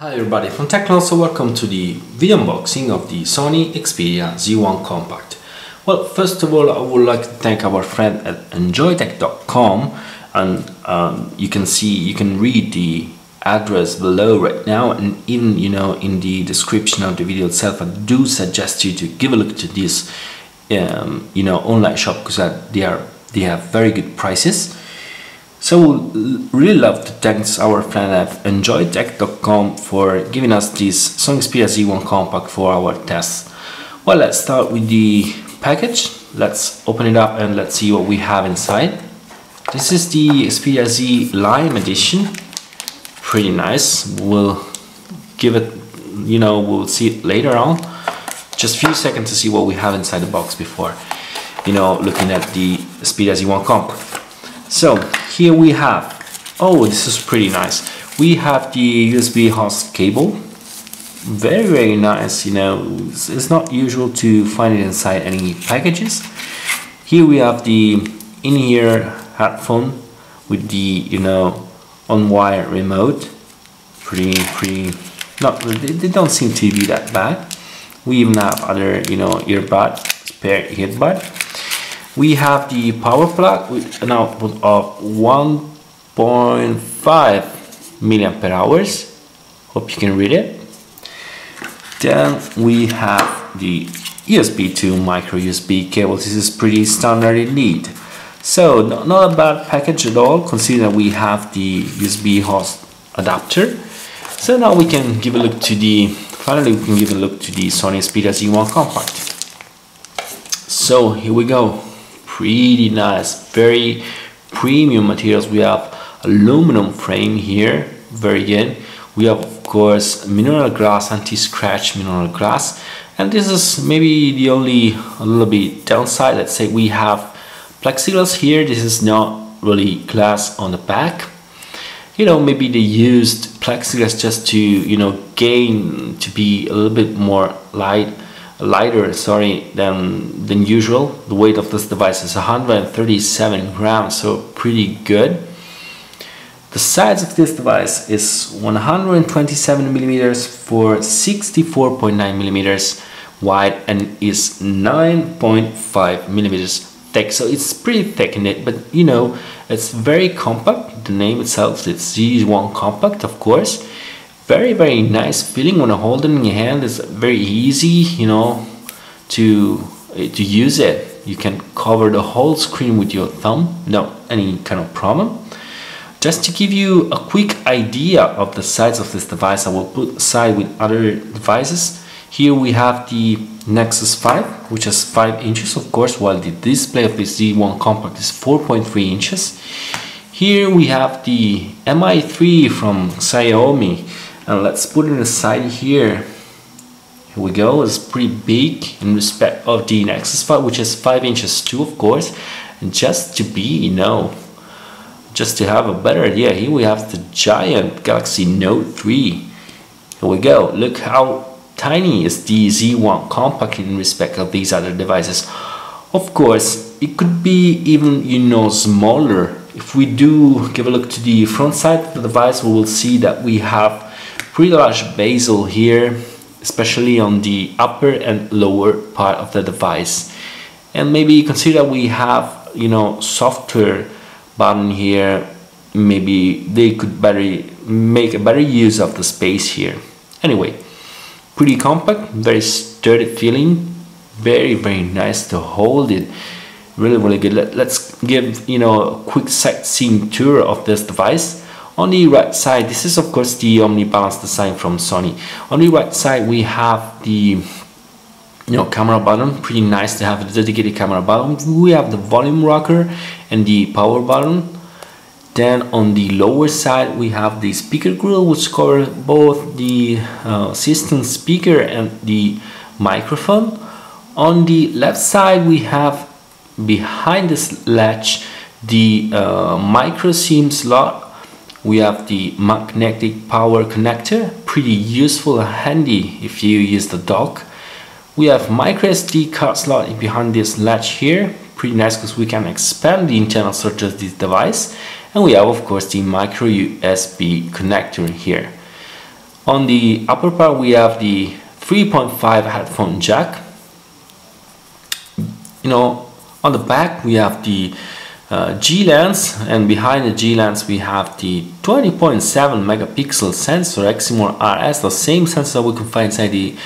Hi everybody from TechnoLost, so welcome to the video unboxing of the Sony Xperia Z1 Compact. Well, first of all, I would like to thank our friend at enjoytech.com, and you can read the address below right now, and even in the description of the video itself. I do suggest you to give a look to this online shop, because they have very good prices. So really love to thank our friend at enjoytech.com for giving us this Sony Xperia Z1 Compact for our tests. Well, let's start with the package. Let's open it up and let's see what we have inside. This is the Xperia Z Lime edition. Pretty nice. We'll give it, we'll see it later on. Just a few seconds to see what we have inside the box before, looking at the Xperia Z1 Compact. So here we have, oh, this is pretty nice. We have the USB host cable. Very nice, it's not usual to find it inside any packages. Here we have the in-ear headphone with the, on-wire remote. They don't seem to be that bad. We even have other, spare earbud. We have the power plug with an output of 1.5 milliampere hours. Hope you can read it. Then we have the USB to micro USB cable. This is pretty standard indeed. So not a bad package at all, considering that we have the USB host adapter. So now we can give a look to the Sony Xperia Z1 Compact. So here we go. Pretty nice, very premium materials. We have aluminum frame here, very good. We have, of course, mineral glass, anti-scratch mineral glass, and this is maybe the only a little bit downside. Let's say we have plexiglass here. This is not really glass on the back. Maybe they used plexiglass just to gain to be a little bit more lighter than usual. The weight of this device is 137 grams, so pretty good. The size of this device is 127 millimeters for 64.9 millimeters wide, and is 9.5 millimeters thick, so it's pretty thick in it, but it's very compact. The name itself, it's Z1 Compact, of course. Very nice feeling when you hold it in your hand. It's very easy, to use it. You can cover the whole screen with your thumb, no any kind of problem. Just to give you a quick idea of the size of this device, I will put aside with other devices. Here we have the Nexus 5, which is 5 inches, of course, while the display of the Z1 Compact is 4.3 inches. Here we have the Mi3 from Xiaomi. And let's put it aside here. Here we go. It's pretty big in respect of the Nexus 5, which is 5 inches too, of course. And just to be, just to have a better idea, here we have the giant Galaxy Note 3. Here we go. Look how tiny is the Z1 Compact in respect of these other devices. Of course, it could be even, smaller. If we do give a look to the front side of the device, we will see that we have pretty large bezel here, especially on the upper and lower part of the device. And maybe consider we have software button here. Maybe they could make a better use of the space here. Anyway, pretty compact, very sturdy feeling, very nice to hold it. Really good. Let's give a quick sightseeing tour of this device. On the right side, this is of course the omni-balance design from Sony. On the right side we have the camera button. Pretty nice to have a dedicated camera button. We have the volume rocker and the power button. Then on the lower side we have the speaker grill, which covers both the system speaker and the microphone. On the left side we have, behind this latch, the micro SIM slot. We have the magnetic power connector, pretty useful and handy if you use the dock. We have micro SD card slot behind this latch here, pretty nice because we can expand the internal storage of this device. And we have, of course, the micro USB connector here. On the upper part we have the 3.5 headphone jack. On the back we have the G lens, and behind the G lens we have the 20.7 megapixel sensor Eximor RS, the same sensor we can find inside the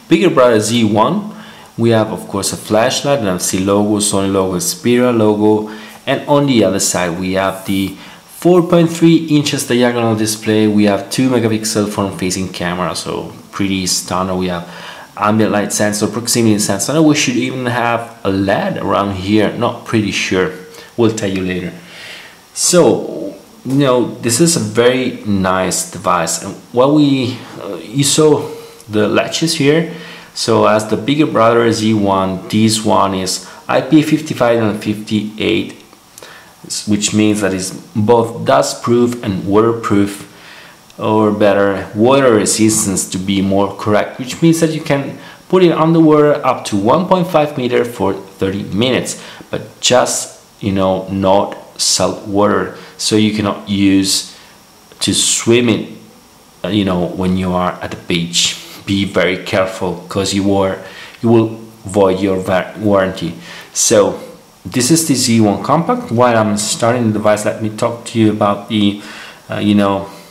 bigger brother Z1. We have of course a flashlight, an NFC logo, Sony logo, Xperia logo, and on the other side we have the 4.3 inches diagonal display. We have 2 megapixel front facing camera, so pretty standard. We have ambient light sensor, proximity sensor, and we should even have a LED around here, not pretty sure, we'll tell you later. So this is a very nice device, and what you saw the latches here. So as the bigger brother Z1, this one is IP55 and 58, which means that it's both dust proof and waterproof, or better, water resistance to be more correct, which means that you can put it underwater up to 1.5 meter for 30 minutes, but just not salt water, so you cannot use to swim it when you are at the beach. Be very careful, because you will void your warranty. So this is the Z1 Compact. While I'm starting the device, let me talk to you about the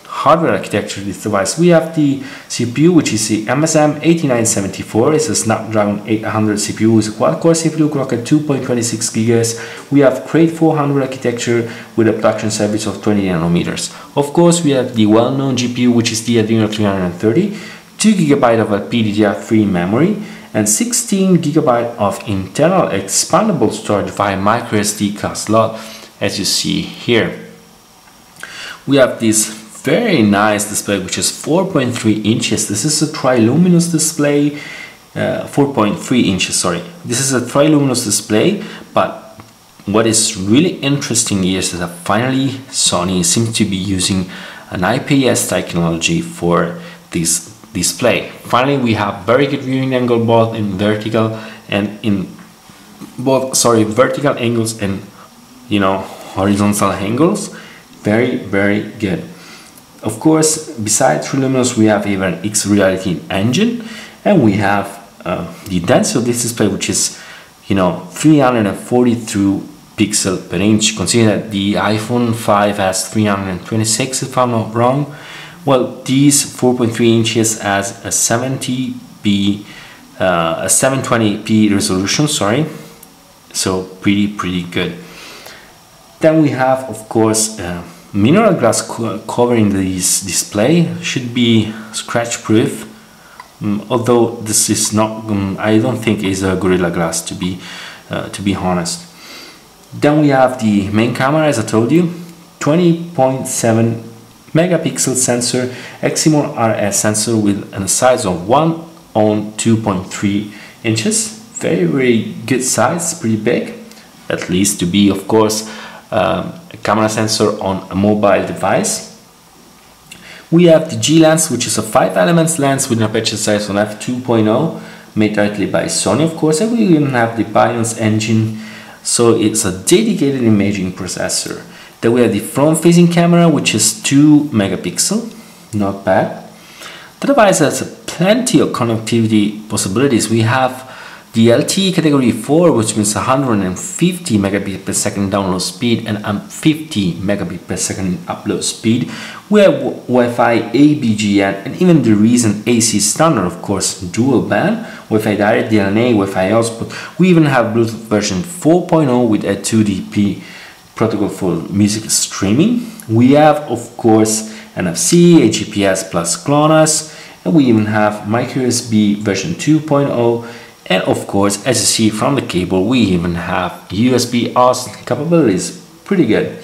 hardware architecture of this device. We have the CPU, which is the MSM 8974. It's a Snapdragon 800 CPU. It's a quad-core CPU clock at 2.26 GHz. We have Crate 400 architecture with a production service of 20 nanometers. Of course, we have the well-known GPU, which is the Adreno 330, 2 GB of LPDDR3 memory, and 16 GB of internal expandable storage via microSD card slot, as you see here. We have this very nice display, which is 4.3 inches. This is a triluminous display, 4.3 inches, sorry. This is a triluminous display, but what is really interesting is that finally Sony seems to be using an IPS technology for this display. Finally, we have very good viewing angle both in vertical and vertical angles and horizontal angles. Very, very good. Of course, besides Triluminous, we have even X-Reality engine, and we have the density of this display, which is 342 pixels per inch. Consider that the iPhone 5 has 326, if I'm not wrong. Well, these 4.3 inches has a 720p resolution, sorry. So pretty good. Then we have, of course, mineral glass covering this display. Should be scratch proof, although this is not, I don't think is a Gorilla Glass, to be honest. Then we have the main camera, as I told you, 20.7 megapixel sensor, Eximor RS sensor with a size of 1 on 2.3 inches. Very good size, pretty big, at least to be, of course, a camera sensor on a mobile device. We have the G lens, which is a 5 elements lens with an aperture size on f2.0, made directly by Sony, of course, and we even have the BIOS engine, so it's a dedicated imaging processor. Then we have the front-facing camera, which is 2 megapixel, not bad. The device has plenty of connectivity possibilities. We have the LTE category 4, which means 150 megabit per second download speed and 50 megabit per second upload speed. We have Wi-Fi, ABGN, and even the recent AC standard, of course, dual band, Wi-Fi direct, DLNA, Wi-Fi output. We even have Bluetooth version 4.0 with a 2DP protocol for music streaming. We have, of course, NFC, a GPS plus GLONASS, and we even have micro USB version 2.0. And of course, as you see from the cable, we even have USB aus capabilities. Pretty good.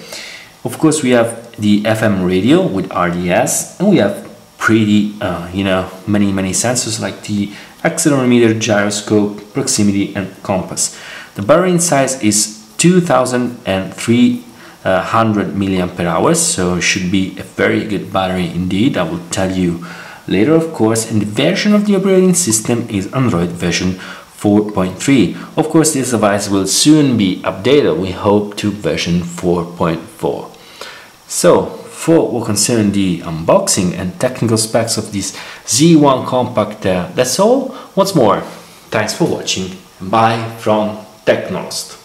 Of course, we have the FM radio with RDS, and we have pretty, many sensors like the accelerometer, gyroscope, proximity, and compass. The battery size is 2300 milliampere hours, so it should be a very good battery indeed. I will tell you later, of course. And the version of the operating system is Android version 4.3. Of course, this device will soon be updated. We hope to version 4.4. So for what concerns the unboxing and technical specs of this Z1 Compact. That's all. Once more, thanks for watching, and bye from TechnoLost.